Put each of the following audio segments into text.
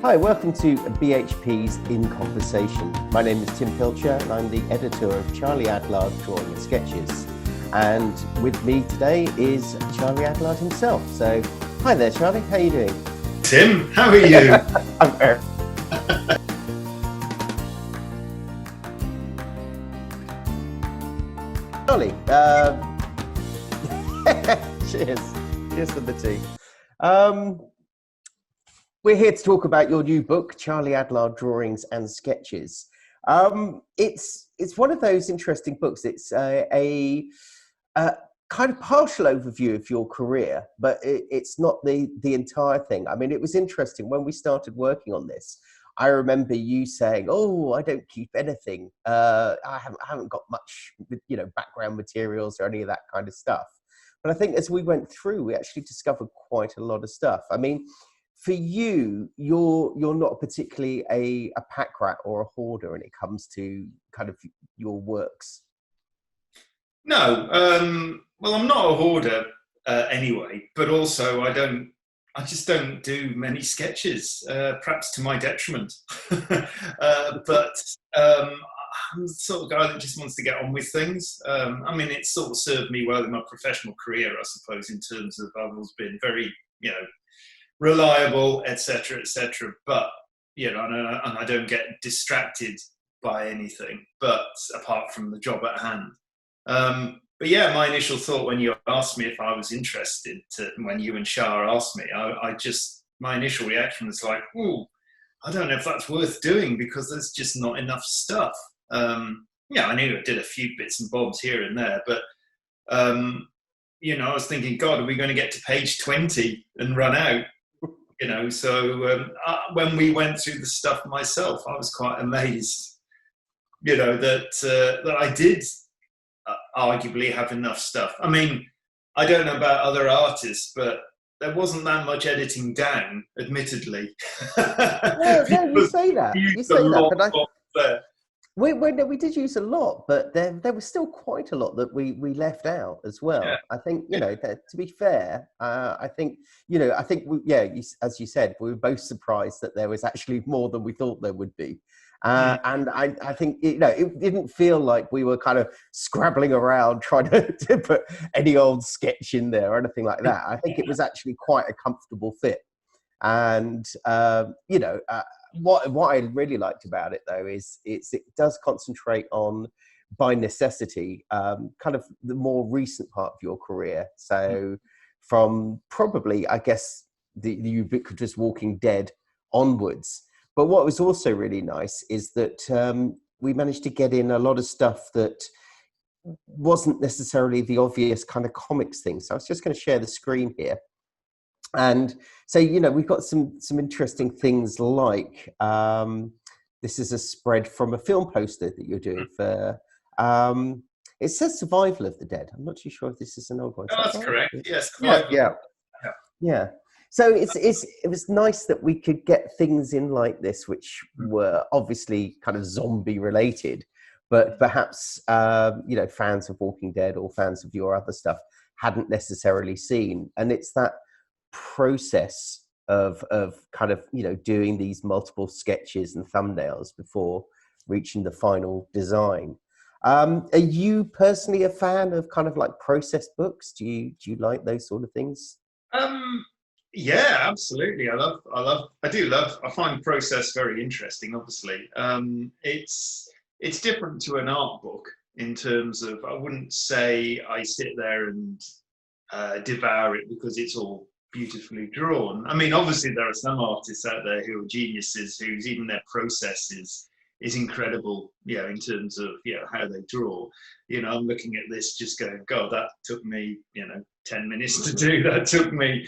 Hi, welcome to BHP's In Conversation. My name is Tim Pilcher and I'm the editor of Charlie Adlard Drawing and Sketches. And with me today is Charlie Adlard himself. So, hi there, Charlie. How are you doing? Tim, how are you? I'm very... Charlie, cheers. Cheers for the tea. We're here to talk about your new book, Charlie Adlard Drawings and Sketches. It's one of those interesting books. It's a kind of partial overview of your career, but it's not the entire thing. I mean, it was interesting when we started working on this. I remember you saying, "Oh, I don't keep anything. I haven't got much, background materials or any of that kind of stuff." But I think as we went through, we actually discovered quite a lot of stuff. I mean, for you, you're not particularly a pack rat or a hoarder when it comes to kind of your works. No, well, I'm not a hoarder anyway, but also I just don't do many sketches, perhaps to my detriment. But I'm the sort of guy that just wants to get on with things. I mean, it's sort of served me well in my professional career, I suppose, in terms of I've always been very, reliable, etc., etc. But and I don't get distracted by anything, but apart from the job at hand. But yeah, my initial thought when you asked me if I was interested, when you and Shah asked me, my initial reaction was like, "Ooh, I don't know if that's worth doing because there's just not enough stuff." I knew I did a few bits and bobs here and there, but I was thinking, God, are we going to get to page 20 and run out? So when we went through the stuff myself, I was quite amazed, that I did arguably have enough stuff. I mean, I don't know about other artists, but there wasn't that much editing down, admittedly. No, you say that. You say that, but we did use a lot, but there was still quite a lot that we left out as well. Yeah. I think that, to be fair, I think as you said, we were both surprised that there was actually more than we thought there would be. And I think it didn't feel like we were kind of scrabbling around trying to put any old sketch in there or anything like that. I think it was actually quite a comfortable fit. And what I really liked about it though is it does concentrate on, by necessity, kind of the more recent part of your career. So from probably, I guess, the ubiquitous Walking Dead onwards. But what was also really nice is that we managed to get in a lot of stuff that wasn't necessarily the obvious kind of comics thing. So I was just going to share the screen here. And so, we've got some interesting things like this is a spread from a film poster that you're doing for, it says Survival of the Dead. I'm not too sure if this is an old one. Oh, that's correct. Yes. Yeah. So it was nice that we could get things in like this, which were obviously kind of zombie related, but perhaps, fans of Walking Dead or fans of your other stuff hadn't necessarily seen. And it's that process of kind of doing these multiple sketches and thumbnails before reaching the final design. Are you personally a fan of kind of like process books? Do you like those sort of things? Yeah, absolutely. I find process very interesting. Obviously, it's different to an art book in terms of, I wouldn't say I sit there and devour it because it's all beautifully drawn. I mean, obviously there are some artists out there who are geniuses whose even their process is incredible, in terms of how they draw. I'm looking at this just going, God, that took me 10 minutes to do. That took me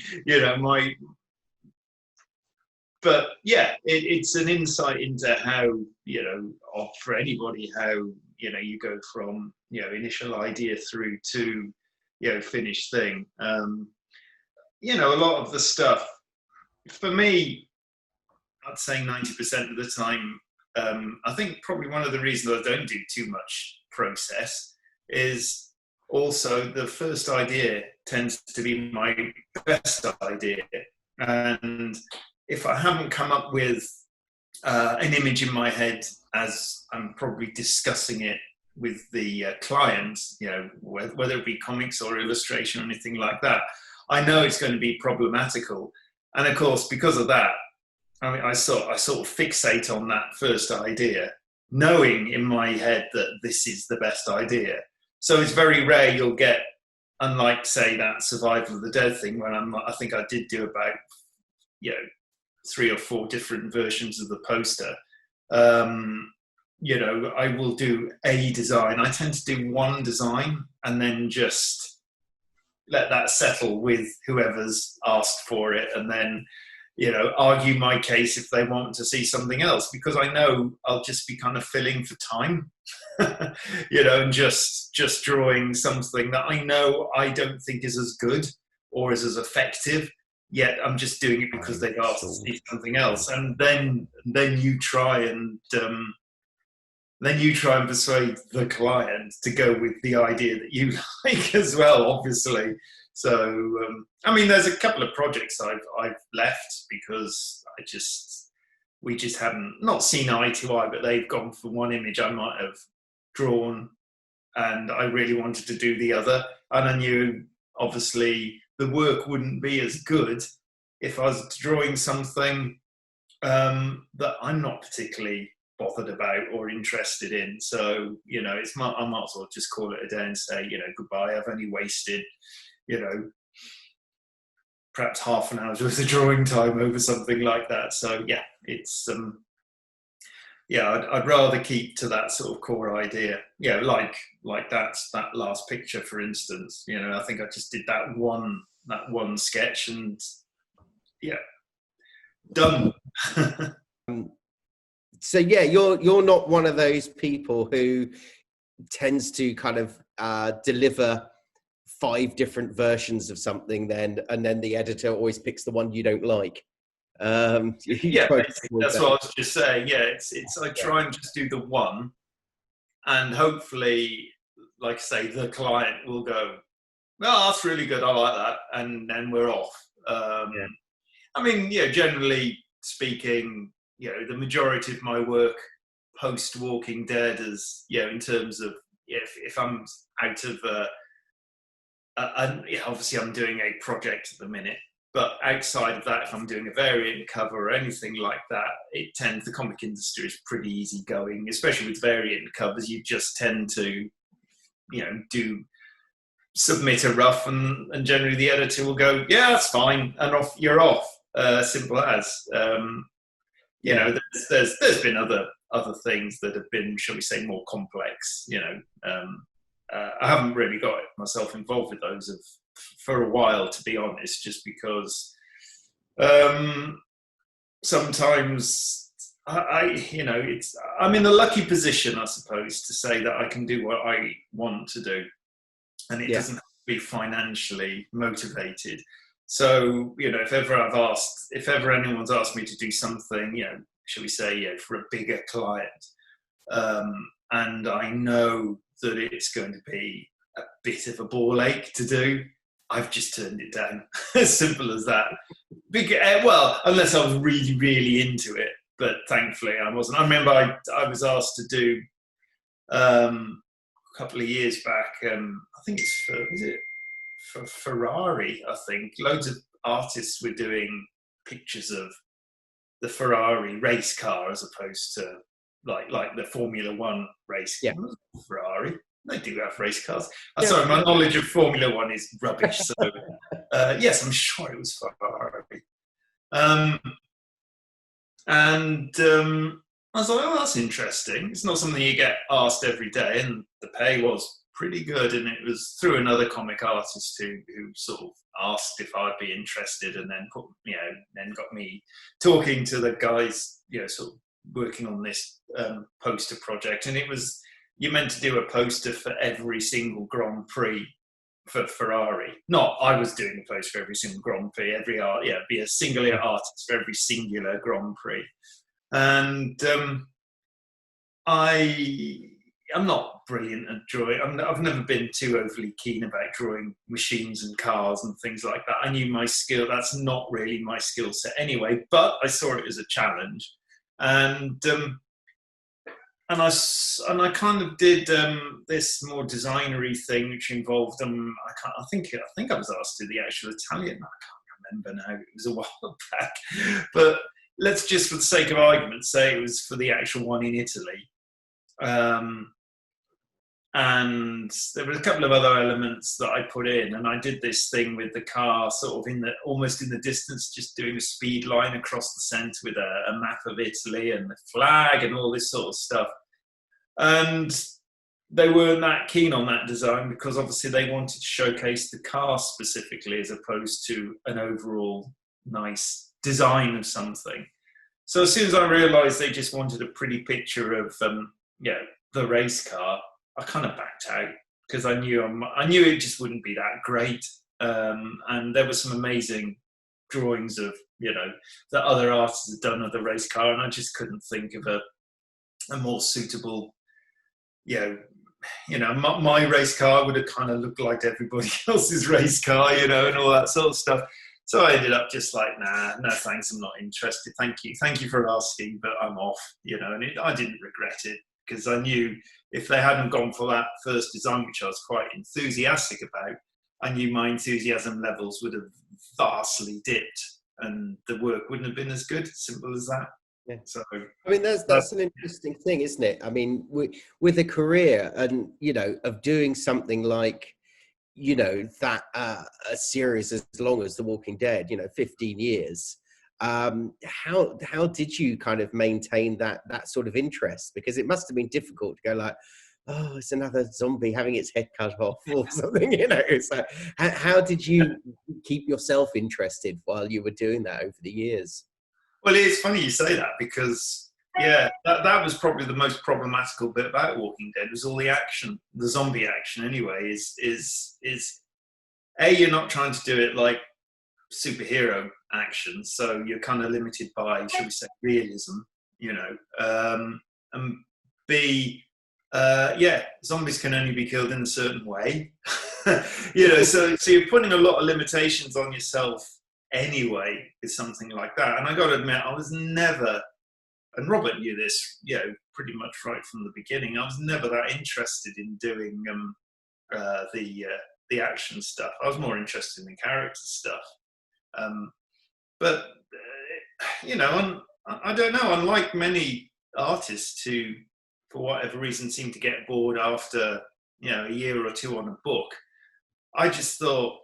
but yeah, it's an insight into how for anybody how you go from initial idea through to finished thing. A lot of the stuff, for me, I'd say 90% of the time, I think probably one of the reasons I don't do too much process is also the first idea tends to be my best idea. And if I haven't come up with an image in my head as I'm probably discussing it with the client, you know, whether it be comics or illustration or anything like that, I know it's going to be problematical. And of course, because of that, I mean, I sort of fixate on that first idea, knowing in my head that this is the best idea. So it's very rare you'll get, unlike, say, that Survival of the Dead thing, when I think I did do about, you know, 3 or 4 different versions of the poster. You know, I will do a design. I tend to do one design and then just let that settle with whoever's asked for it, and then, you know, argue my case if they want to see something else, because I know I'll just be kind of filling for time, you know, and just drawing something that I know I don't think is as good or is as effective, yet I'm just doing it because they've asked to see something else. And then you try and persuade the client to go with the idea that you like as well, obviously. So, I mean, there's a couple of projects I've left because we just haven't, not seen eye to eye, but they've gone for one image I might have drawn and I really wanted to do the other. And I knew, obviously, the work wouldn't be as good if I was drawing something that I'm not particularly bothered about or interested in. So, you know, I might as well just call it a day and say, you know, goodbye. I've only wasted, you know, perhaps half an hour's worth of drawing time over something like that. So yeah, it's I'd rather keep to that sort of core idea. Yeah, like that last picture, for instance. You know, I think I just did that one sketch, and yeah, done. So yeah, you're not one of those people who tends to kind of deliver 5 different versions of something, and then the editor always picks the one you don't like. Yeah, that's what I was just saying. Yeah, it's I try and just do the one, and hopefully, like I say, the client will go, "Well, that's really good. I like that," and then we're off. I mean, yeah, generally speaking, you know, the majority of my work post Walking Dead is, you know, in terms of if I'm out of obviously I'm doing a project at the minute, but outside of that, if I'm doing a variant cover or anything like that, the comic industry is pretty easygoing, especially with variant covers. You just tend to, you know, submit a rough, and generally the editor will go, yeah, that's fine, and off you're off. Simple as. You know, there's been other things that have been, shall we say, more complex. You know, I haven't really got myself involved with those for a while, to be honest, just because sometimes I'm in the lucky position, I suppose, to say that I can do what I want to do, and it doesn't have to be financially motivated. So, you know, if ever anyone's asked me to do something, you know, shall we say, you know, for a bigger client, and I know that it's going to be a bit of a ball ache to do, I've just turned it down. As simple as that. Well, unless I was really, really into it, but thankfully I wasn't. I remember I was asked to do a couple of years back. I think it's for Ferrari, I think. Loads of artists were doing pictures of the Ferrari race car as opposed to like the Formula One race car. Yeah. Ferrari, they do have race cars. Sorry, my knowledge of Formula One is rubbish. So yes, I'm sure it was Ferrari. And I was like, oh, that's interesting. It's not something you get asked every day, and the pay was pretty good, and it was through another comic artist who sort of asked if I'd be interested, and then then got me talking to the guys, you know, sort of working on this poster project. And it was, you meant to do a poster for every single Grand Prix for Ferrari. Not I was doing a poster for every single Grand Prix, be a singular artist for every singular Grand Prix. And I'm not brilliant at drawing. I've never been too overly keen about drawing machines and cars and things like that. I knew my skill, that's not really my skill set anyway, but I saw it as a challenge. And I kind of did this more designery thing, which involved I think I was asked to do the actual Italian. I can't remember now. It was a while back, but let's just, for the sake of argument, say it was for the actual one in Italy. And there were a couple of other elements that I put in, and I did this thing with the car sort of almost in the distance, just doing a speed line across the centre with a map of Italy and the flag and all this sort of stuff. And they weren't that keen on that design because obviously they wanted to showcase the car specifically as opposed to an overall nice design of something. So as soon as I realised they just wanted a pretty picture of the race car, I kind of backed out because I knew it just wouldn't be that great. And there were some amazing drawings of that other artists had done of the race car, and I just couldn't think of a more suitable. My race car would have kind of looked like everybody else's race car, and all that sort of stuff. So I ended up just like, nah, no thanks, I'm not interested. Thank you for asking, but I'm off, and I didn't regret it because I knew if they hadn't gone for that first design, which I was quite enthusiastic about, I knew my enthusiasm levels would have vastly dipped and the work wouldn't have been as good. Simple as that. Yeah. So I mean, that's an interesting thing, isn't it? I mean, with a career and of doing something like that a series as long as The Walking Dead, 15 years. How did you kind of maintain that sort of interest? Because it must have been difficult to go like, oh, it's another zombie having its head cut off or something, So how did you keep yourself interested while you were doing that over the years? Well, it's funny you say that because, that was probably the most problematical bit about Walking Dead was all the action, the zombie action anyway, is you're not trying to do it like superhero action, so you're kind of limited by, shall we say, realism, and B, zombies can only be killed in a certain way, so you're putting a lot of limitations on yourself anyway with something like that. And I got to admit, I was never, and Robert knew this, pretty much right from the beginning, I was never that interested in doing the action stuff. I was more interested in the character stuff. But I don't know, unlike many artists who, for whatever reason, seem to get bored after, a year or two on a book, I just thought,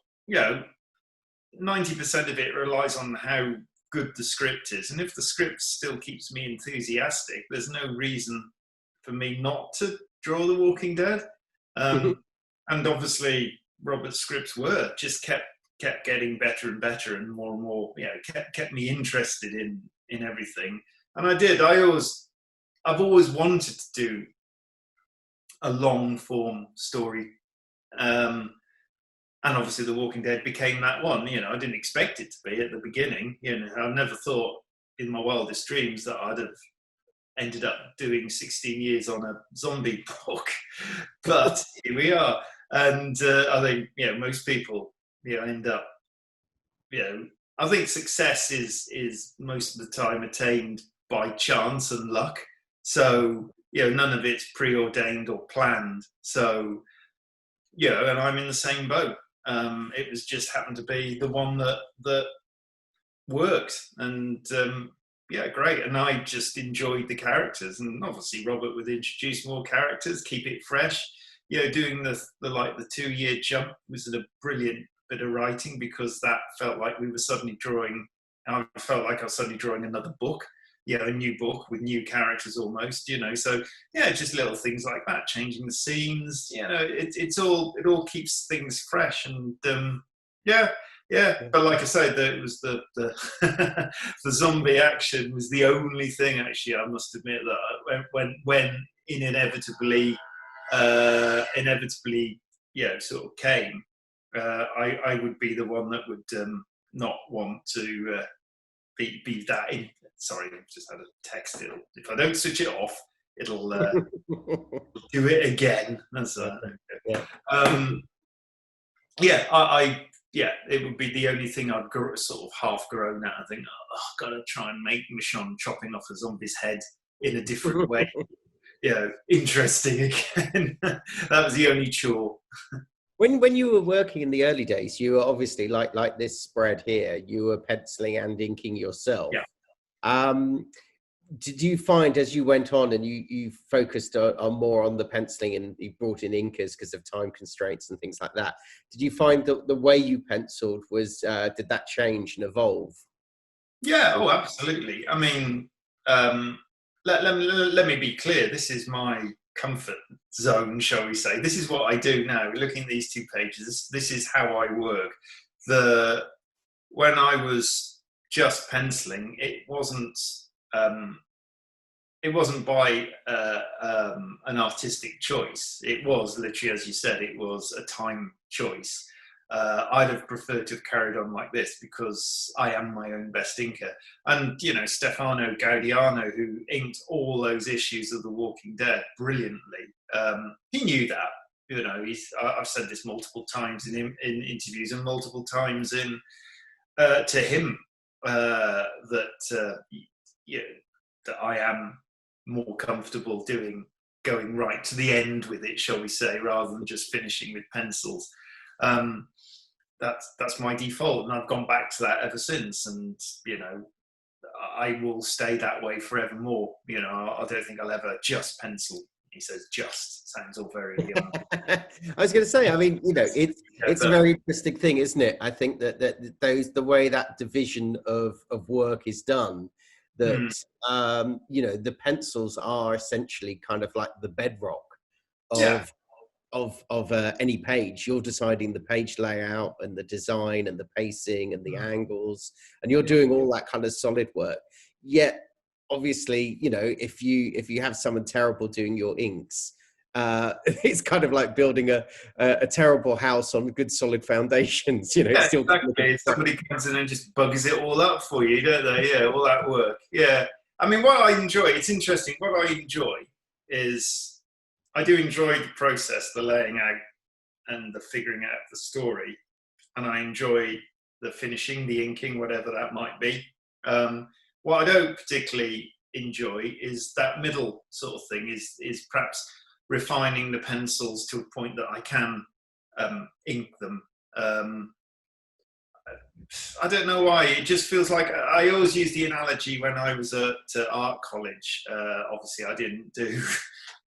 90% of it relies on how good the script is. And if the script still keeps me enthusiastic, there's no reason for me not to draw The Walking Dead. And obviously, Robert's scripts just kept getting better and better and more, kept me interested in everything. And I did. I've always wanted to do a long form story. And obviously The Walking Dead became that one. I didn't expect it to be at the beginning. I never thought in my wildest dreams that I'd have ended up doing 16 years on a zombie book. But here we are. And I think, most people, end up, I think success is most of the time attained by chance and luck. So, none of it's preordained or planned. So, and I'm in the same boat. It was just happened to be the one that worked, and great. And I just enjoyed the characters, and obviously Robert would introduce more characters, keep it fresh. Doing the 2-year jump was a brilliant bit of writing because that felt like we were suddenly drawing. I felt like I was suddenly drawing another book. A new book with new characters almost, so just little things like that, changing the scenes, it all keeps things fresh. And but like I said, it was the the zombie action was the only thing, actually, I must admit, that when inevitably sort of came, I would be the one that would not want to be that in. Sorry, I've just had a text. If I don't switch it off, it'll do it again. That's Yeah. yeah, yeah, it would be the only thing I'd sort of half grown at. I think, oh, I've got to try and make Michonne chopping off a zombie's head in a different way. Interesting again. That was the only chore. When you were working in the early days, you were obviously like this spread here, you were penciling and inking yourself. Yeah. Did you find as you went on and you focused on more on the penciling and you brought in inkers because of time constraints and things like that, did you find that the way you penciled was, did that change and evolve? Yeah, oh, absolutely. I mean, let me be clear. This is my comfort zone, shall we say. This is what I do now. Looking at these 2 pages, this is how I work. When I was just penciling, it wasn't by an artistic choice. It was literally, as you said, it was a time choice. I'd have preferred to have carried on like this because I am my own best inker. And, Stefano Gaudiano, who inked all those issues of The Walking Dead brilliantly, he knew that. I've said this multiple times in interviews and multiple times to him that I am more comfortable going right to the end with it, shall we say, rather than just finishing with pencils. That's my default, and I've gone back to that ever since. And I will stay that way forevermore. I don't think I'll ever just pencil. He says just sounds all very young. I was going to say, I mean, it's a very interesting thing, isn't it? I think that the way that division of work is done, that the pencils are essentially kind of like the bedrock of any page. You're deciding the page layout and the design and the pacing and the angles, and you're doing all that kind of solid work. Yet obviously, if you have someone terrible doing your inks, it's kind of like building a terrible house on good solid foundations. Still exactly. Somebody comes in and just bugs it all up for you, don't they? Yeah, all that work. Yeah, I mean, what I enjoy, it's interesting. What I enjoy is I do enjoy the process, the laying out and the figuring out the story, and I enjoy the finishing, the inking, whatever that might be. What I don't particularly enjoy is that middle sort of thing, is perhaps refining the pencils to a point that I can ink them. I don't know why. It just feels like I always use the analogy when I was at art college. Obviously, I didn't do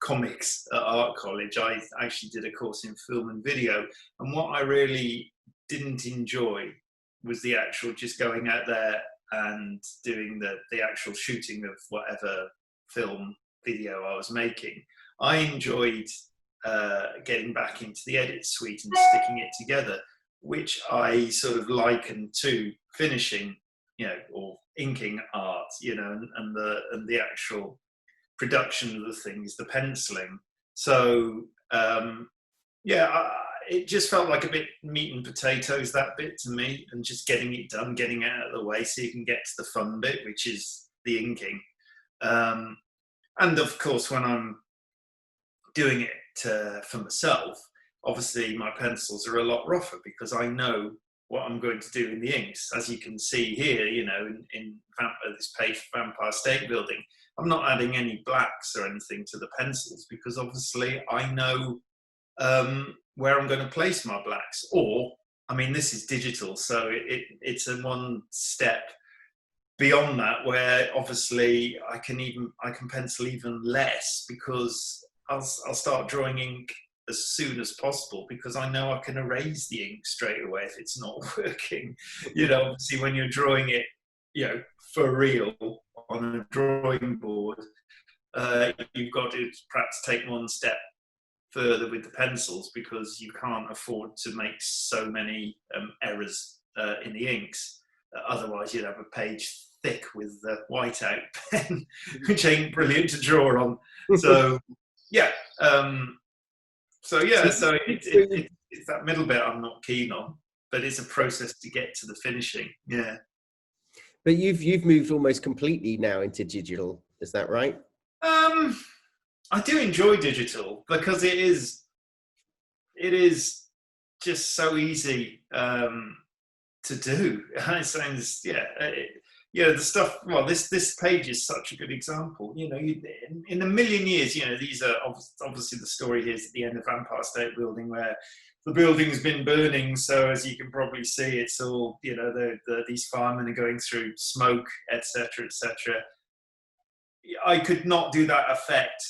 comics at art college. I actually did a course in film and video. And what I really didn't enjoy was the actual just going out there and doing the actual shooting of whatever film video I was making. I enjoyed getting back into the edit suite and sticking it together, which I sort of liken to finishing, or inking art, and the actual production of the things, the penciling. So it just felt like a bit meat and potatoes, that bit, to me, and just getting it done, getting it out of the way so you can get to the fun bit, which is the inking. And of course, when I'm doing it for myself, obviously my pencils are a lot rougher because I know what I'm going to do in the inks. As you can see here, in this page, Vampire State Building, I'm not adding any blacks or anything to the pencils because obviously I know where I'm going to place my blacks. Or, I mean, this is digital, so it's a one step beyond that, where obviously I can pencil even less because I'll start drawing ink as soon as possible because I know I can erase the ink straight away if it's not working. Obviously when you're drawing it, for real on a drawing board, you've got to perhaps take one step further with the pencils because you can't afford to make so many errors in the inks. Otherwise you'd have a page thick with the whiteout pen, which ain't brilliant to draw on. So so it's that middle bit I'm not keen on, but it's a process to get to the finishing. Yeah. But you've moved almost completely now into digital, is that right? I do enjoy digital because it is just so easy to do. It sounds, the stuff. Well, this page is such a good example. In a million years, these are obviously the story here is at the end of Vampire State Building, where the building's been burning. So as you can probably see, it's all these firemen are going through smoke, etc., etc. I could not do that effect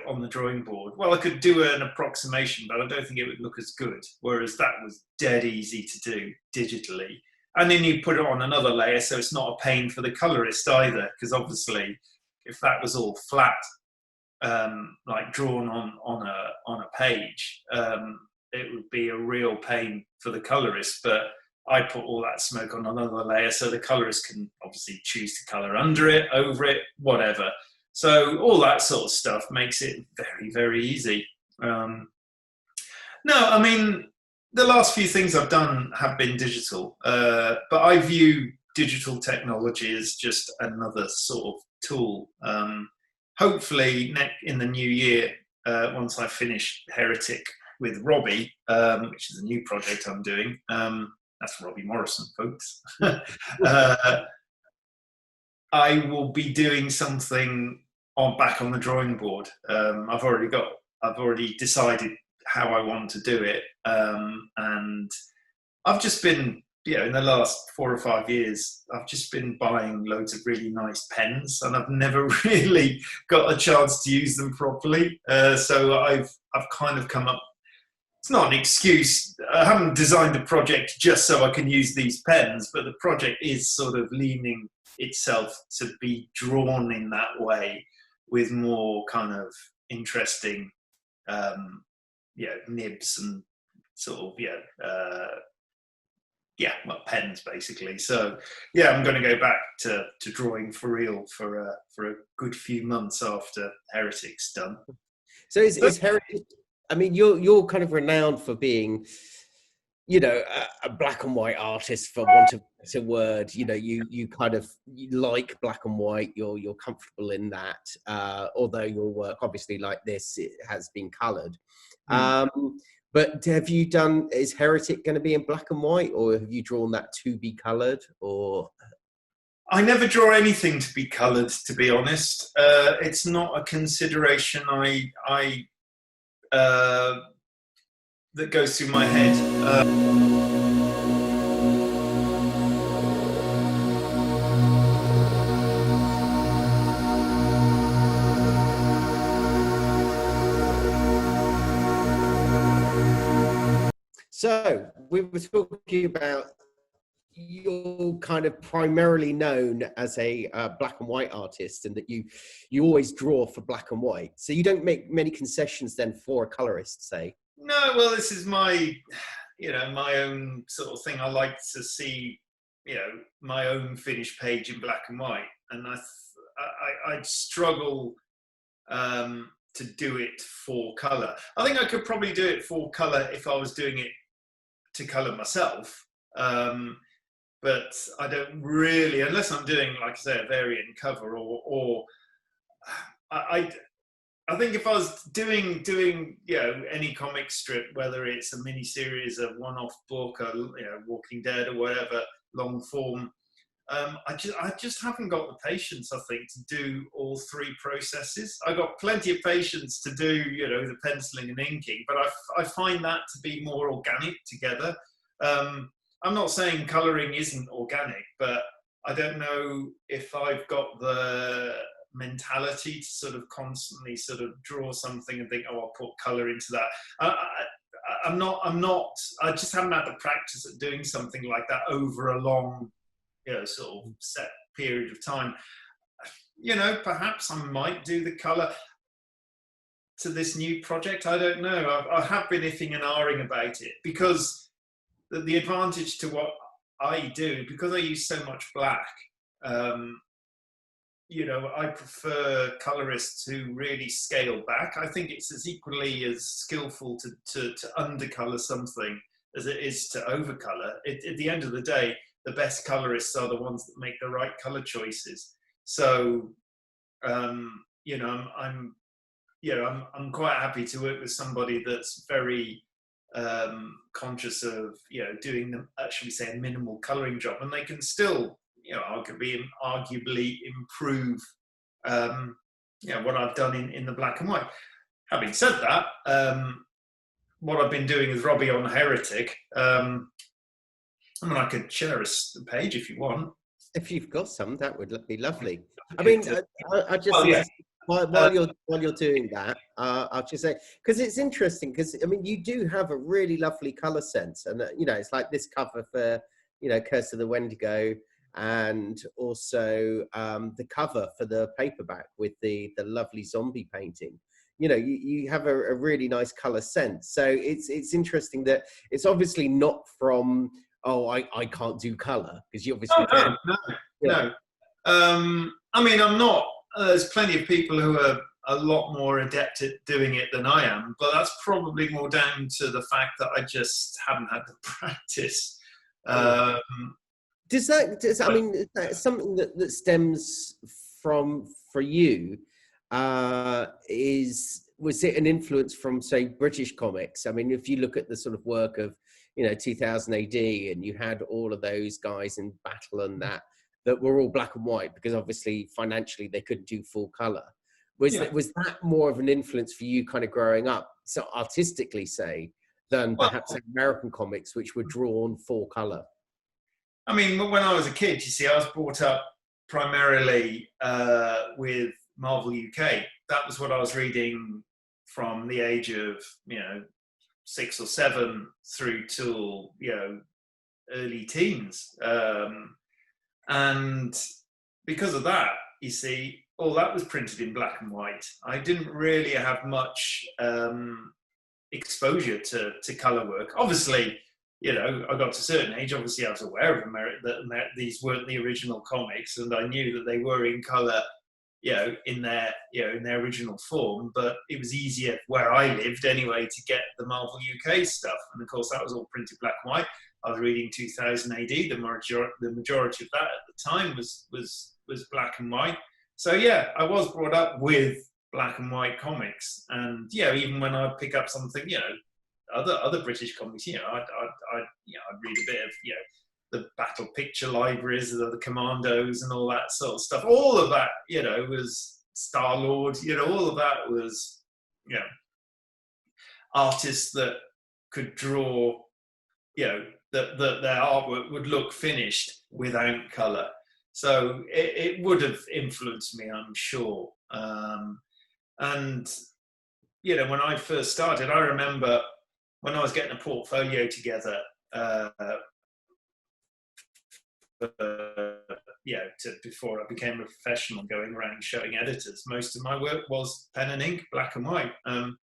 on the drawing board. Well, I could do an approximation, but I don't think it would look as good. Whereas that was dead easy to do digitally. And then you put it on another layer, so it's not a pain for the colorist either, because obviously, if that was all flat, like drawn on a page, it would be a real pain for the colorist. But I put all that smoke on another layer, so the colorist can obviously choose to color under it, over it, whatever. So all that sort of stuff makes it very, very easy. No, I mean, the last few things I've done have been digital, but I view digital technology as just another sort of tool. Hopefully, in the new year, once I finish Heretic with Robbie, which is a new project I'm doing, that's Robbie Morrison, folks. I will be doing something back on the drawing board. I've already decided how I want to do it, and I've just been, in the last 4 or 5 years, I've just been buying loads of really nice pens, and I've never really got a chance to use them properly. So I've kind of come up. It's not an excuse. I haven't designed a project just so I can use these pens, but the project is sort of leaning itself to be drawn in that way, with more kind of interesting, nibs and sort of, pens basically. So I'm going to go back to drawing for real for a good few months after Heretic's done. So is Heretic? I mean, you're kind of renowned for being, a black and white artist, for want of a better word. You like black and white. You're comfortable in that. Although your work, obviously, like this, it has been coloured. But have you done? Is Heretic going to be in black and white, or have you drawn that to be coloured? Or I never draw anything to be coloured, to be honest. It's not a consideration that goes through my head. So we were talking about, you're kind of primarily known as a black and white artist, and that you always draw for black and white. So you don't make many concessions then for a colorist, say? No, well, this is my own sort of thing. I like to see, my own finished page in black and white, and I'd struggle to do it for color. I think I could probably do it for color if I was doing it to color myself. But I don't really, unless I'm doing, like I say, a variant cover, or I think if I was doing any comic strip, whether it's a mini series, a one-off book, Walking Dead or whatever, long form, I just haven't got the patience, I think, to do all three processes. I got plenty of patience to do, the penciling and inking, but I find that to be more organic together. I'm not saying colouring isn't organic, but I don't know if I've got the mentality to sort of constantly sort of draw something and think, oh, I'll put colour into that. I'm not. I just haven't had the practice at doing something like that over a long, sort of set period of time. Perhaps I might do the colour to this new project. I don't know. I have been iffing and ahhing about it, because the advantage to what I do, because I use so much black, I prefer colorists who really scale back. I think it's as equally as skillful to undercolor something as it is to overcolor. At the end of the day, the best colorists are the ones that make the right color choices. So, I'm I'm quite happy to work with somebody that's very conscious of, doing the, actually say, a minimal colouring job, and they can still, arguably improve, what I've done in the black and white. Having said that, what I've been doing with Robbie on Heretic, I could share a page if you want. If you've got some, that would be lovely. I mean, I just while you're doing that, I'll just say, because it's interesting, because I mean, you do have a really lovely color sense, and it's like this cover for Curse of the Wendigo, and also the cover for the paperback with the lovely zombie painting. You have a really nice color sense. So it's interesting that it's obviously not from, I can't do color, because you obviously can. No. I mean, I'm not. There's plenty of people who are a lot more adept at doing it than I am, but that's probably more down to the fact that I just haven't had the practice. I mean, is that something that stems from, for you, was it an influence from, say, British comics? I mean, if you look at the sort of work of 2000 AD, and you had all of those guys in battle and that were all black and white, because obviously financially they couldn't do full color. Was that more of an influence for you kind of growing up, so artistically, say, than perhaps American comics, which were drawn full color? I mean, when I was a kid, you see, I was brought up primarily with Marvel UK. That was what I was reading from the age of 6 or 7 through till early teens, and because of that, you see, all that was printed in black and white. I didn't really have much exposure to color work. Obviously, I got to a certain age. Obviously, I was aware of that these weren't the original comics, and I knew that they were in color, in their original form. But it was easier where I lived anyway to get the Marvel UK stuff, and of course that was all printed black and white. I was reading 2000 AD. The majority of that at the time was black and white. So yeah, I was brought up with black and white comics, and even when I pick up something, other British comics, I'd read a bit of the battle picture libraries of the Commandos and all that sort of stuff. All of that, was Star-Lord. All of that was, artists that could draw, that their artwork would look finished without colour. So it would have influenced me, I'm sure. And when I first started, I remember when I was getting a portfolio together, before I became a professional going around showing editors, most of my work was pen and ink, black and white.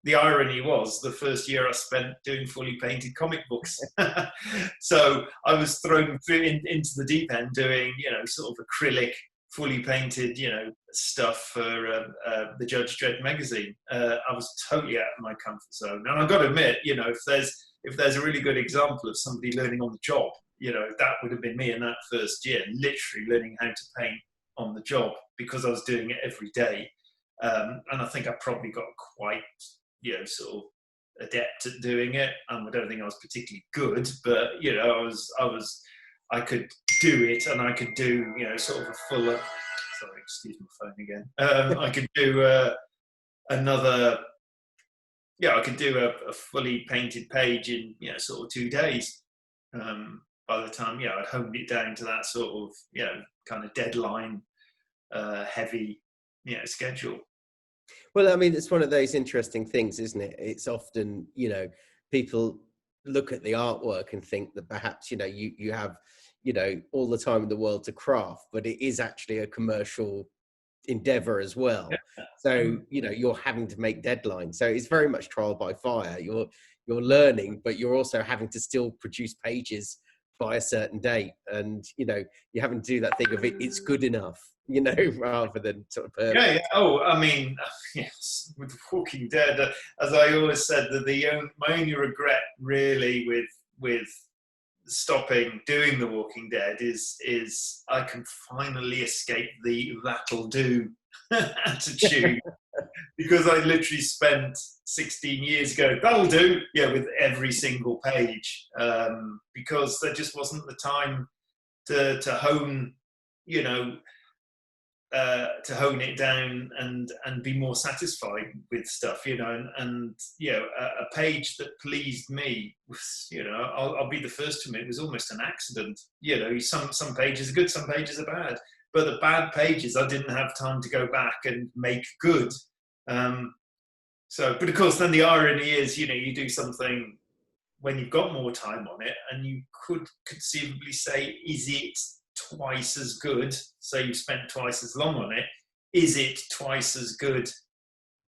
The irony was the first year I spent doing fully painted comic books. So I was thrown into the deep end doing, sort of acrylic, fully painted, stuff for the Judge Dredd magazine. I was totally out of my comfort zone. And I've got to admit, if there's a really good example of somebody learning on the job, that would have been me in that first year, literally learning how to paint on the job, because I was doing it every day. And I think I probably got quite, sort of adept at doing it. I don't think I was particularly good, but, I could do it, and I could do, sort of a fuller, sorry, excuse my phone again. I could do I could do a fully painted page in, sort of 2 days. By the time, I'd honed it down to that sort of, kind of deadline, heavy, schedule. Well, I mean, it's one of those interesting things, isn't it? It's often, people look at the artwork and think that perhaps, you have, all the time in the world to craft, but it is actually a commercial endeavor as well. Yeah. So, you're having to make deadlines. So it's very much trial by fire. You're learning, but you're also having to still produce pages by a certain date, and you're having to do that thing of it's good enough, rather than sort of perfect. I mean, yes, with Walking Dead, as I always said, that my only regret really with stopping doing The Walking Dead is I can finally escape the that'll do attitude because I literally spent 16 years ago, that'll do, yeah, with every single page, because there just wasn't the time to hone, you know, to hone it down and be more satisfied with stuff, you know, and you know, a page that pleased me was, you know, I'll be the first to admit, it was almost an accident. You know, some pages are good, some pages are bad, but the bad pages I didn't have time to go back and make good. So, but of course, then the irony is, you know, you do something when you've got more time on it, and you could conceivably say, is it twice as good? So you've spent twice as long on it. Is it twice as good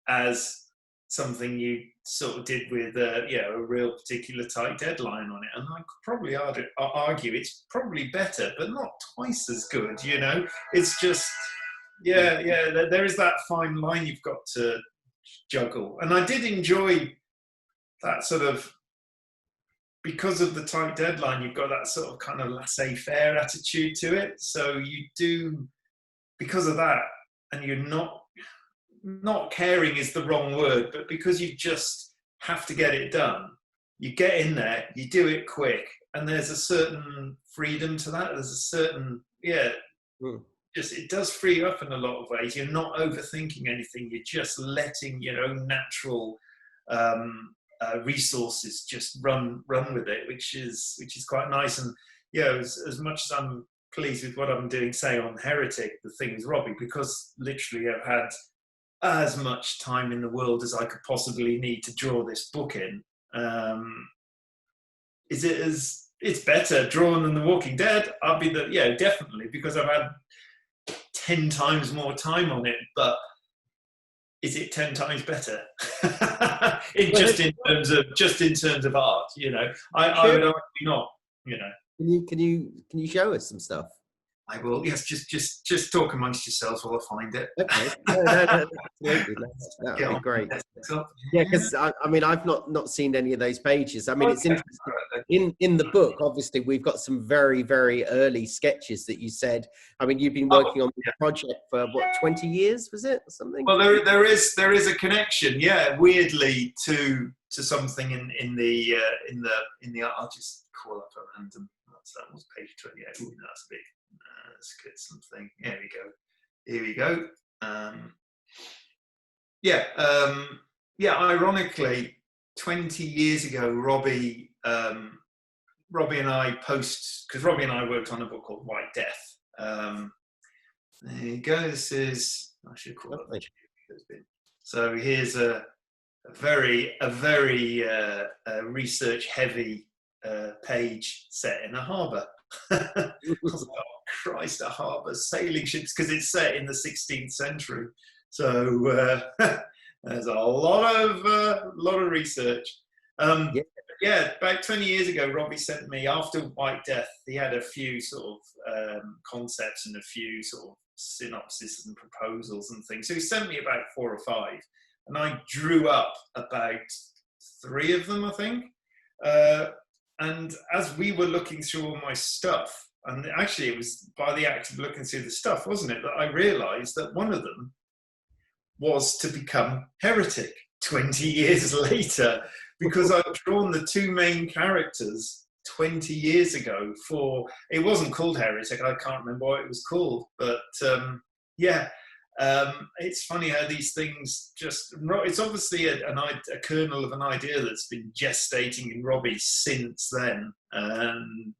as something you sort of did with you know, a real particular tight deadline on it? And I could probably argue it's probably better, but not twice as good, you know? It's just, yeah, there is that fine line you've got to juggle. And I did enjoy that sort of, because of the tight deadline, you've got that sort of kind of laissez-faire attitude to it. So you do, because of that, and you're not caring is the wrong word, but because you just have to get it done, you get in there, you do it quick, and there's a certain freedom to that. There's a certain, just, it does free you up in a lot of ways. You're not overthinking anything. You're just letting your own natural resources just run with it, which is quite nice. And yeah, as much as I'm pleased with what I'm doing, say on Heretic, the thing is, Robbie, because literally I've had as much time in the world as I could possibly need to draw this book in. It's better drawn than The Walking Dead? I'll be definitely, because I've had 10 times more time on it, but is it 10 times better? just in terms of art, you know, I would argue not, you know. Can you show us some stuff? I will. Yes, just talk amongst yourselves while I find it. Okay. No, absolutely. That would be great. Yeah, because I mean, I've not seen any of those pages. I mean, it's interesting. In the book, obviously, we've got some very, very early sketches that you said. I mean, you've been working on the project for what, 20 years, was it, or something? Well, there is a connection, yeah, weirdly to something in the I'll just call up a random. That was page 28. Ooh, that's big. Let's get something. Here we go. Ironically, 20 years ago, Robbie and I because Robbie and I worked on a book called White Death. There you go. This is, I should call it. So here's a very research heavy page set in a harbour. Christ, a harbour, sailing ships, because it's set in the 16th century. So there's a lot of research. About 20 years ago, Robbie sent me, after White Death, he had a few sort of concepts and a few sort of synopses and proposals and things. So he sent me about 4 or 5, and I drew up about 3 of them, I think. And as we were looking through all my stuff, and actually it was by the act of looking through the stuff, wasn't it, that I realised that one of them was to become Heretic 20 years later, because I'd drawn the 2 main characters 20 years ago for, it wasn't called Heretic, I can't remember what it was called, but it's funny how these things just, it's obviously a kernel of an idea that's been gestating in Robbie since then. And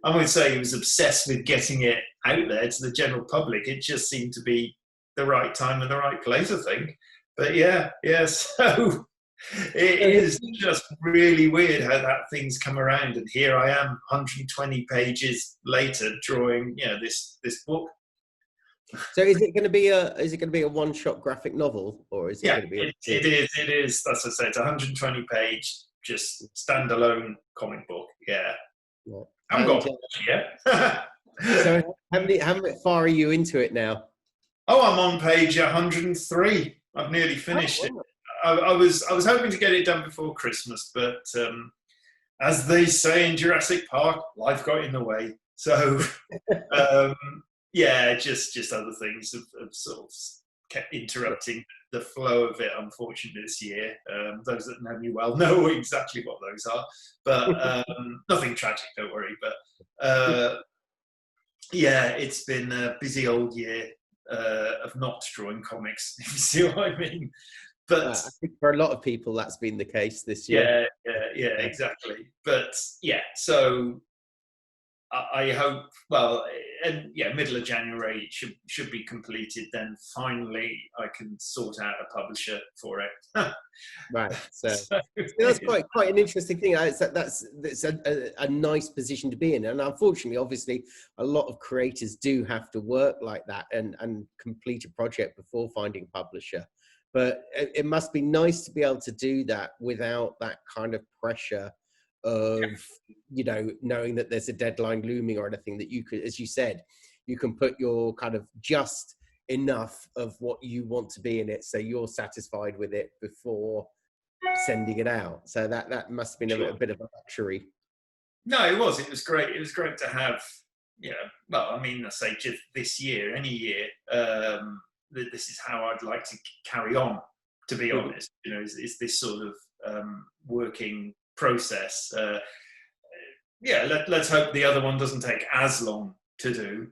I would say he was obsessed with getting it out there to the general public. It just seemed to be the right time and the right place, I think. But so it is just really weird how that thing's come around. And here I am, 120 pages later, drawing, this book. So is it going to be a one-shot graphic novel, or is it going to be? It is. That's what I say. It's a 120-page, just standalone comic book. Yeah. I haven't got much yet. So how far are you into it now? Oh, I'm on page 103. I've nearly finished it. I was hoping to get it done before Christmas, but as they say in Jurassic Park, life got in the way. So just other things have sort of kept interrupting the flow of it, unfortunately, this year. Those that know me well know exactly what those are, but nothing tragic, don't worry. But yeah, it's been a busy old year of not drawing comics, if you see what I mean. But I think for a lot of people that's been the case this year. Yeah, exactly. But yeah, so I hope, well, and yeah, middle of January it should be completed. Then finally, I can sort out a publisher for it. Right. So that's quite an interesting thing. That's a nice position to be in. And unfortunately, obviously, a lot of creators do have to work like that and complete a project before finding a publisher. But it must be nice to be able to do that without that kind of pressure of, knowing that there's a deadline looming or anything, that you could, as you said, you can put your kind of just enough of what you want to be in it, so you're satisfied with it before sending it out. So that must have been a bit of a luxury. No, it was great. It was great to have, well, I mean, I say just this year, any year, this is how I'd like to carry on, to be honest. Is this sort of working process. Let's hope the other one doesn't take as long to do.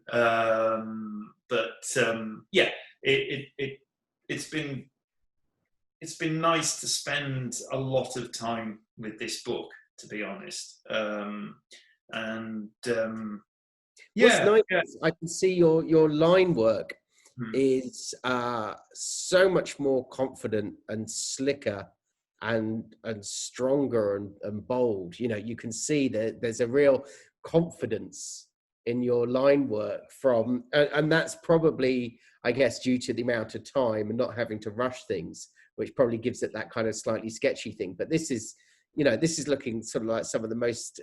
It's been nice to spend a lot of time with this book, to be honest. I can see your line work is so much more confident and slicker and stronger and bold. You can see that there's a real confidence in your line work and that's probably, I guess, due to the amount of time and not having to rush things, which probably gives it that kind of slightly sketchy thing. But this is looking sort of like some of the most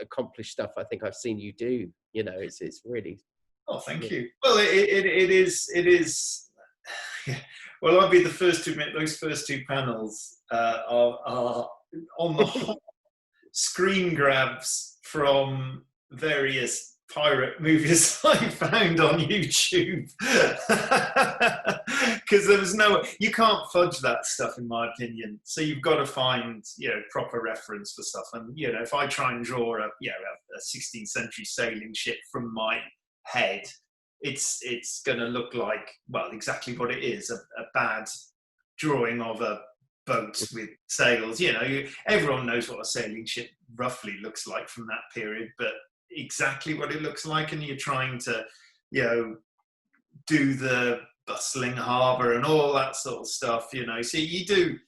accomplished stuff I think I've seen you do. It's really. Oh, thank you. Well, it is. Well, I'll be the first to admit those first two panels are on the hot screen grabs from various pirate movies I found on YouTube. Because there was you can't fudge that stuff, in my opinion. So you've got to find, proper reference for stuff. And, if I try and draw a 16th century sailing ship from my head, it's going to look like, well, exactly what it is, a bad drawing of a boat with sails. Everyone knows what a sailing ship roughly looks like from that period, but exactly what it looks like, and you're trying to do the bustling harbour and all that sort of stuff, so you do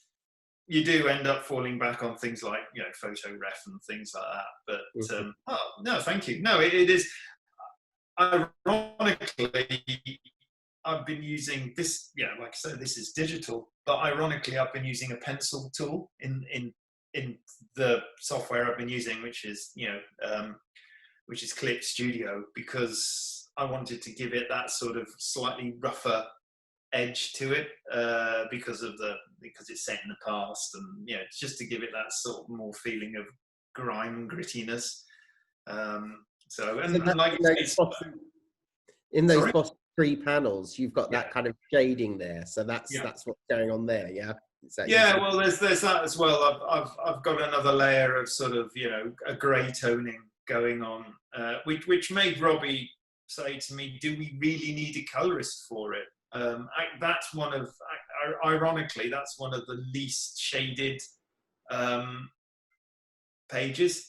end up falling back on things like photo ref and things like that. But no, thank you. No, it is. Ironically, I've been using this, like I said, this is digital, but ironically I've been using a pencil tool in the software I've been using, which is Clip Studio, because I wanted to give it that sort of slightly rougher edge to it, because it's set in the past, and just to give it that sort of more feeling of grime and grittiness. In those bottom three panels, you've got that kind of shading there, so that's what's going on there. Well, there's that as well. I've got another layer of sort of a grey toning going on, which made Robbie say to me, "Do we really need a colorist for it?" Ironically, that's one of the least shaded pages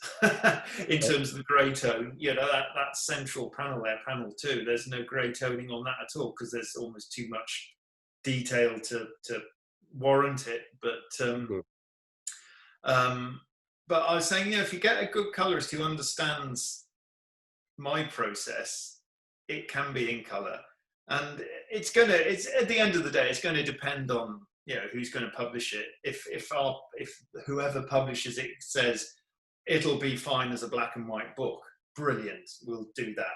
in terms of the grey tone. That central panel there, panel 2, there's no grey toning on that at all, because there's almost too much detail to warrant it. But I was saying, if you get a good colorist who understands my process, it can be in color. And it's at the end of the day, it's going to depend on who's going to publish it. If whoever publishes it says it'll be fine as a black and white book, brilliant, we'll do that.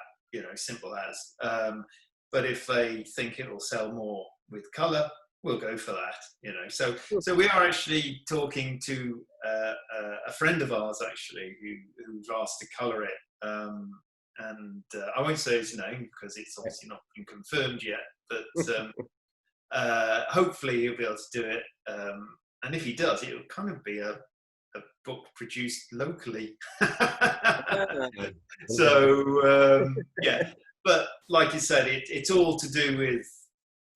Simple as. But if they think it'll sell more with color, we'll go for that. So we are actually talking to a friend of ours actually who's asked to color it. And I won't say his name because it's obviously not been confirmed yet, but hopefully he'll be able to do it. And if he does, it'll kind of be a book produced locally. So yeah, but like you said, it's all to do with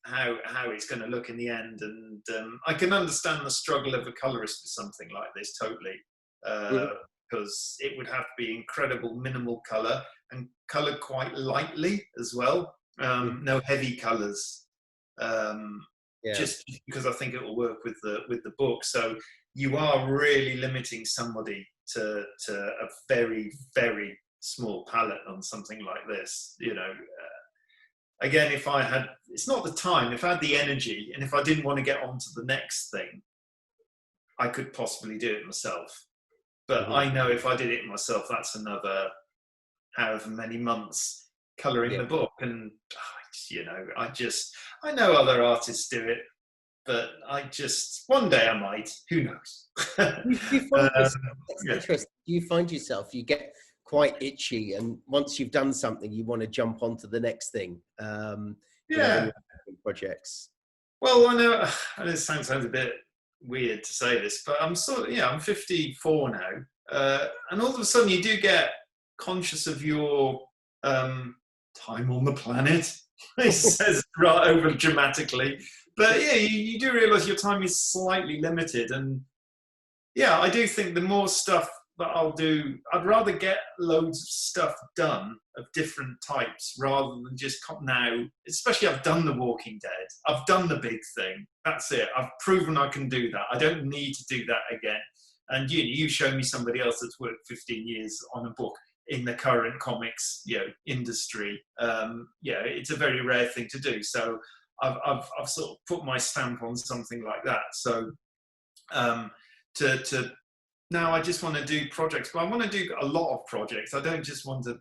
how it's going to look in the end, and I can understand the struggle of a colorist for something like this totally, because it would have to be incredible minimal color and colored quite lightly as well. No heavy colors. Just because I think it will work with the book. So you are really limiting somebody to a very, very small palette on something like this. You know, again, if I had, it's not the time, if I had the energy and if I didn't want to get on to the next thing, I could possibly do it myself. But I know if I did it myself, that's another however many months colouring the book. And you know, I know other artists do it, but one day I might, who knows. Interesting. Do you find yourself, you get quite itchy, and once you've done something, you want to jump onto the next thing? Projects. Well, I know it sounds a bit weird to say this, but I'm 54 now, and all of a sudden you do get conscious of your time on the planet. It says right over dramatically, but yeah, you do realise your time is slightly limited, and yeah, I do think the more stuff that I'll do, I'd rather get loads of stuff done of different types rather than just now. Especially, I've done The Walking Dead, I've done the big thing. That's it. I've proven I can do that. I don't need to do that again. And you show me somebody else that's worked 15 years on a book in the current comics, industry. It's a very rare thing to do. So I've sort of put my stamp on something like that. So now I just want to do projects, but I want to do a lot of projects. I don't just want to,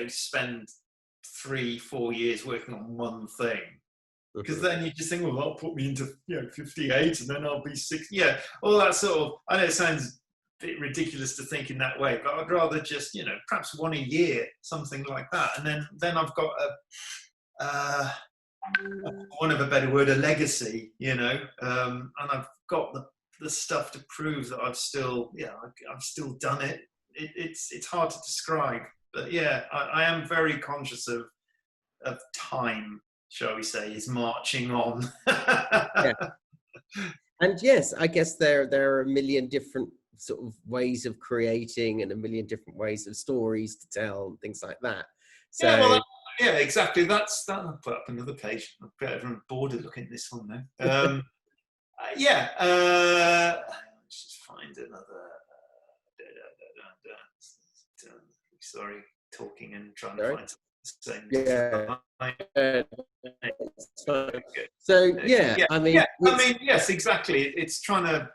spend 3-4 years working on one thing. Because then you just think, well, that'll put me into 58, and then I'll be 60. Yeah, all that sort of. I know it sounds a bit ridiculous to think in that way, but I'd rather just perhaps one a year, something like that, and then I've got one of a better word, a legacy, and I've got the stuff to prove that I've still done it. It's hard to describe, but yeah, I am very conscious of time, shall we say, is marching on. And yes, I guess there are a million different sort of ways of creating and a million different ways of stories to tell and things like that. So exactly. I'll put up another page. I'm everyone bored of looking at this one now. Let's just find another. Sorry, talking and trying to find something. Yes, exactly. It's trying to.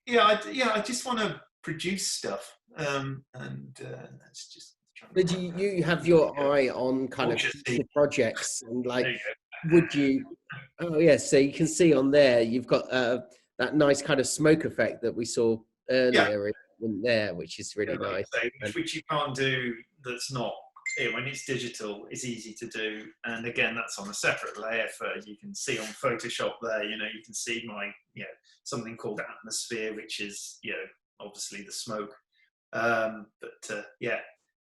I just want to produce stuff, and that's just. But you have your eye on kind of future projects, and like, would you? Oh yeah, so you can see on there you've got that nice kind of smoke effect that we saw earlier in there, which is really nice. Which you can't do. That's not when it's digital. It's easy to do, and again, that's on a separate layer. You can see on Photoshop there. You can see my something called atmosphere, which is obviously the smoke.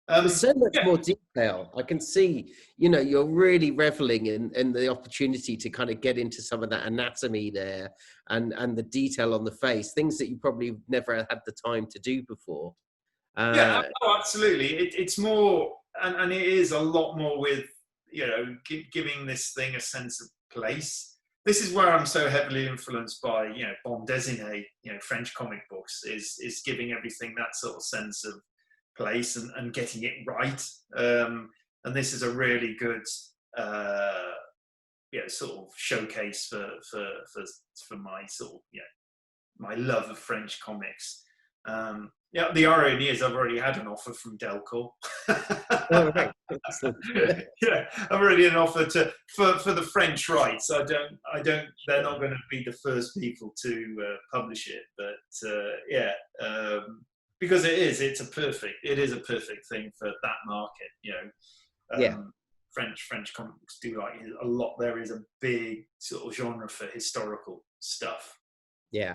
There's so much more detail. I can see, you're really reveling in the opportunity to kind of get into some of that anatomy there and the detail on the face, things that you probably never had the time to do before. Absolutely. It's more, and it is a lot more with, giving this thing a sense of place. This is where I'm so heavily influenced by, bande dessinée, French comic books, is giving everything that sort of sense of place and getting it right, and this is a really good sort of showcase for my sort of my love of French comics. The irony is I've already had an offer from Delcourt. I've already had an offer for the French rights. They're not going to be the first people to publish it, but because it is a perfect thing for that market, French comics do like a lot. There is a big sort of genre for historical stuff. Yeah.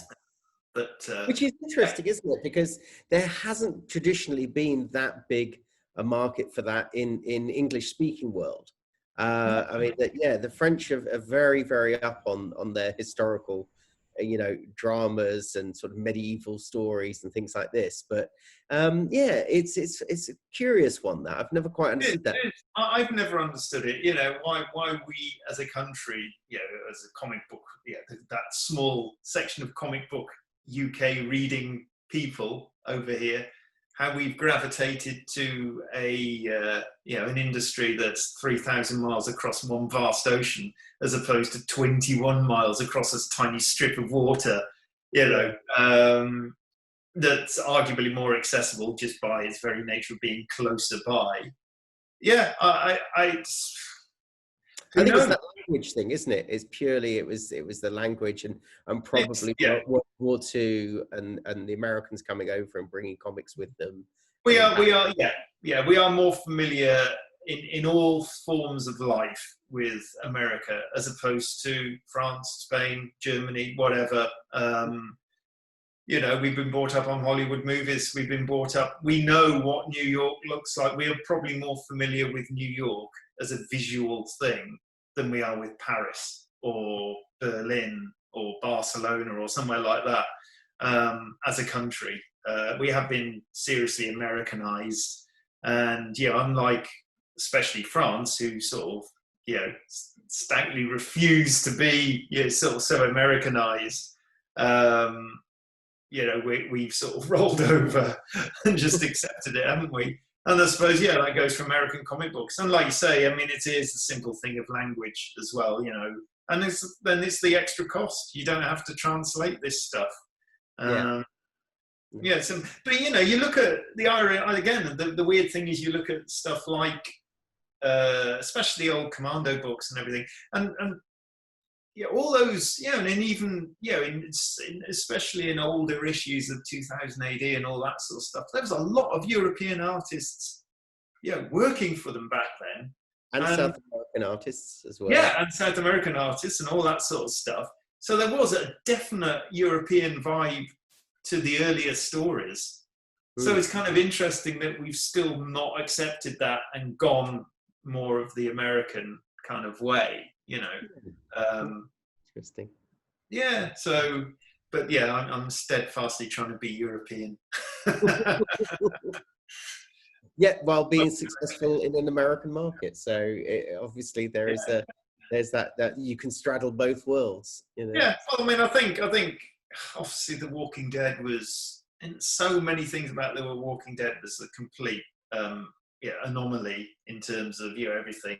But which is interesting, isn't it? Because there hasn't traditionally been that big a market for that in English speaking world. I mean, the French are very, very up on their historical, dramas and sort of medieval stories and things like this. But it's a curious one that I've never quite understood that. I've never understood it. Why we as a country, as a comic book, that small section of comic book UK reading people over here, how we've gravitated to an industry that's 3,000 miles across one vast ocean, as opposed to 21 miles across a tiny strip of water, that's arguably more accessible just by its very nature of being closer by. I think it's that language thing, isn't it? It's purely it was the language and probably World War II and the Americans coming over and bringing comics with them. We are more familiar in all forms of life with America as opposed to France, Spain, Germany, whatever. We've been brought up on Hollywood movies. We know what New York looks like. We are probably more familiar with New York as a visual thing than we are with Paris or Berlin or Barcelona or somewhere like that. As a country, we have been seriously Americanized, and unlike especially France, who sort of stoutly refused to be so Americanized. We've sort of rolled over and just accepted it, haven't we? And I suppose, that goes for American comic books. And like you say, I mean, it is a simple thing of language as well, and then it's the extra cost. You don't have to translate this stuff. But you look at the irony, again, the weird thing is you look at stuff like, especially old Commando books and everything, and all those, and even, especially in older issues of 2000 AD and all that sort of stuff, there was a lot of European artists, working for them back then. And South American artists as well. Yeah, and South American artists and all that sort of stuff. So there was a definite European vibe to the earlier stories. So it's kind of interesting that we've still not accepted that and gone more of the American kind of way. Interesting. Yeah. So, but I'm steadfastly trying to be European. While being successful in an American market. So obviously there's that you can straddle both worlds. Yeah. Well, I mean, I think obviously The Walking Dead was, and so many things about The Walking Dead was a complete anomaly in terms of everything.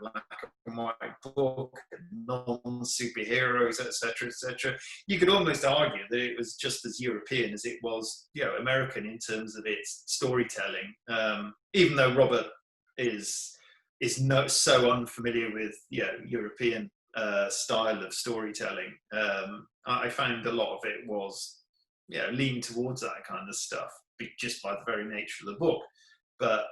Black and white book, non-superheroes, etc. You could almost argue that it was just as European as it was, American in terms of its storytelling. Even though Robert is not so unfamiliar with European style of storytelling, I found a lot of it was leaned towards that kind of stuff just by the very nature of the book. But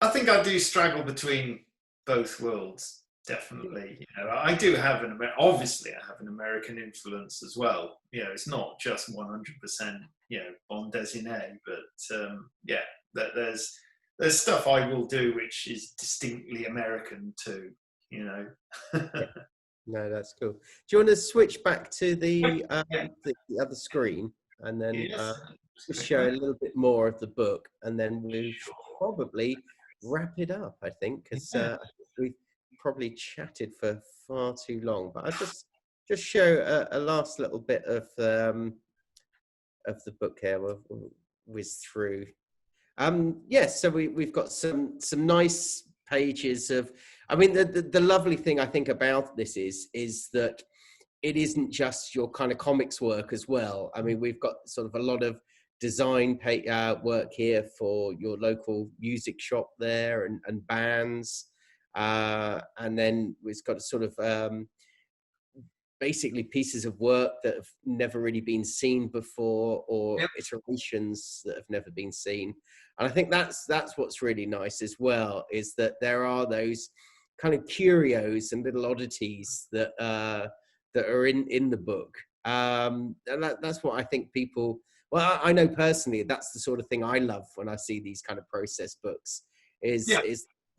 I think I do struggle between both worlds, definitely. I do have obviously I have an American influence as well. It's not just 100% Bond Desiné, but there's stuff I will do which is distinctly American too. No, that's cool. Do you want to switch back to the other screen and then just show a little bit more of the book, and then we'll probably wrap it up, I think, because we've probably chatted for far too long. But I'll just show a last little bit of the book here. We'll whiz through. So we've got some nice pages of. I mean, the lovely thing I think about this is that it isn't just your kind of comics work as well. I mean, we've got sort of a lot of design work here for your local music shop there and bands. And then it's got a sort of basically pieces of work that have never really been seen before, or Yep. iterations that have never been seen. And I think that's what's really nice as well, is that there are those kind of curios and little oddities that that are in the book. And that's what I think people, well, I know personally that's the sort of thing I love when I see these kind of process books, is Yeah.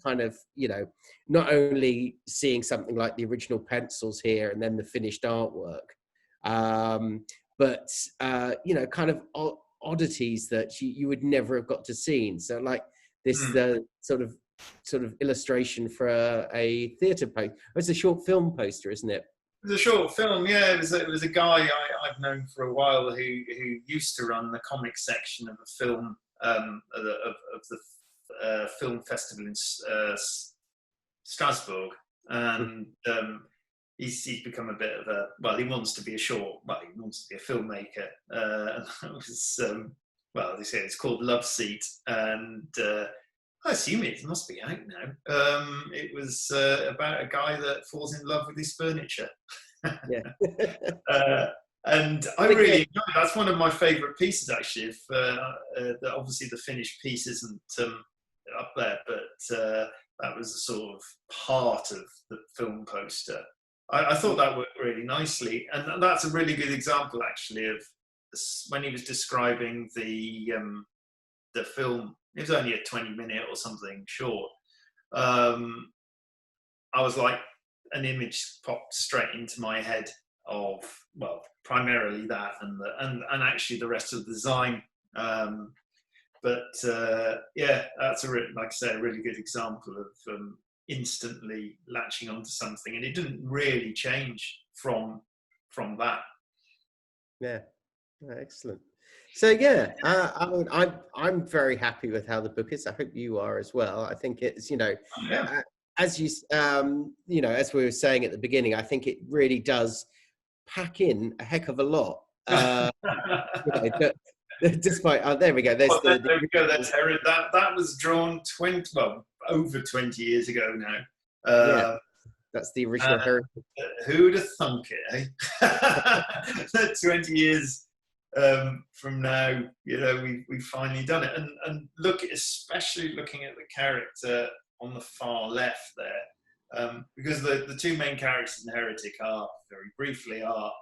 kind of, you know, not only seeing something like the original pencils here and then the finished artwork, but you know, kind of oddities that you would never have got to see. So like this sort of illustration for a theatre poster. It's a short film poster, isn't it? It was a short film, yeah. It was a guy I've known for a while who used to run the comic section of a film of the film festival in Strasbourg, and he's become a bit of a, well, he wants to be he wants to be a filmmaker. And that was well, they say it's called Love Seat, and I assume it must be out now. It was about a guy that falls in love with his furniture. Yeah. And I really enjoyed it. That's one of my favourite pieces, actually. If obviously the finished piece isn't up there, but that was a sort of part of the film poster. I thought that worked really nicely, and that's a really good example, actually, of when he was describing the film. It was only a 20-minute or something short. I was like, an image popped straight into my head of, well, primarily that, and actually the rest of the design. But yeah, that's like I say, a really good example of instantly latching onto something, and it didn't really change from that. Yeah, excellent. So yeah, I mean, I'm very happy with how the book is. I hope you are as well. I think it's, you know, as you you know, as we were saying at the beginning, I think it really does pack in a heck of a lot. You know, despite there we go. There's there we go. That was drawn over 20 years ago now. Yeah, that's the original heritage. Who'd have thunk it, eh? 20 years from now, you know, we've finally done it. And look, especially looking at the character on the far left there, because the two main characters in Heretic are, very briefly, are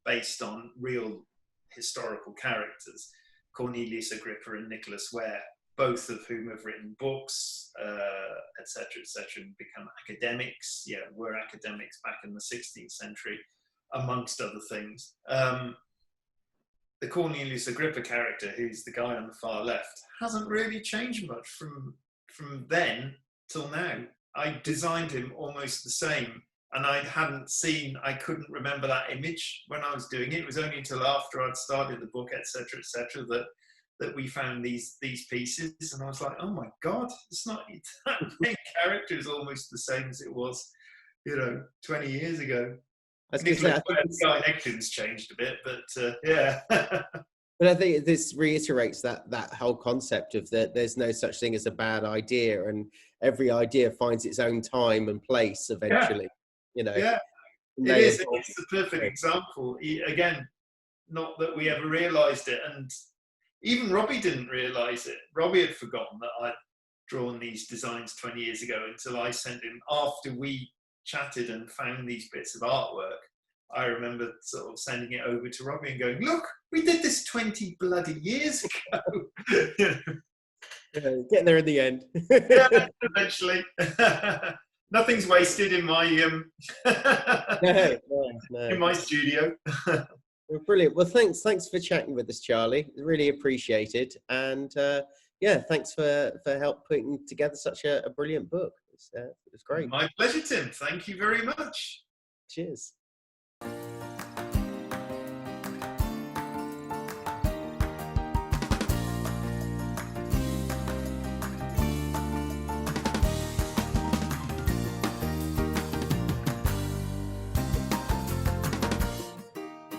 based on real historical characters, Cornelius Agrippa and Nicholas Ware, both of whom have written books, etc., and become academics. Yeah, were academics back in the 16th century, amongst other things. The Cornelius Agrippa character, who's the guy on the far left, hasn't really changed much from then till now. I designed him almost the same, and I couldn't remember that image when I was doing it. It was only until after I'd started the book, etc., that we found these pieces, and I was like, oh my God, it's not, that main character is almost the same as it was, you know, 20 years ago. The guy next to him's changed a bit, but yeah. But I think this reiterates that whole concept of that there's no such thing as a bad idea, and every idea finds its own time and place eventually. You know. Yeah, it is. It's the perfect example. Again, not that we ever realised it, and even Robbie didn't realise it. Robbie had forgotten that I'd drawn these designs 20 years ago until I sent him, after we chatted and found these bits of artwork. I remember sort of sending it over to Robbie and going, look, we did this 20 bloody years ago. Getting there in the end. Yeah, eventually. Nothing's wasted in my in my studio. Well, brilliant. Well, thanks for chatting with us, Charlie. Really appreciate it. And yeah, thanks for help putting together such a brilliant book. It was great. My pleasure, Tim. Thank you very much. Cheers.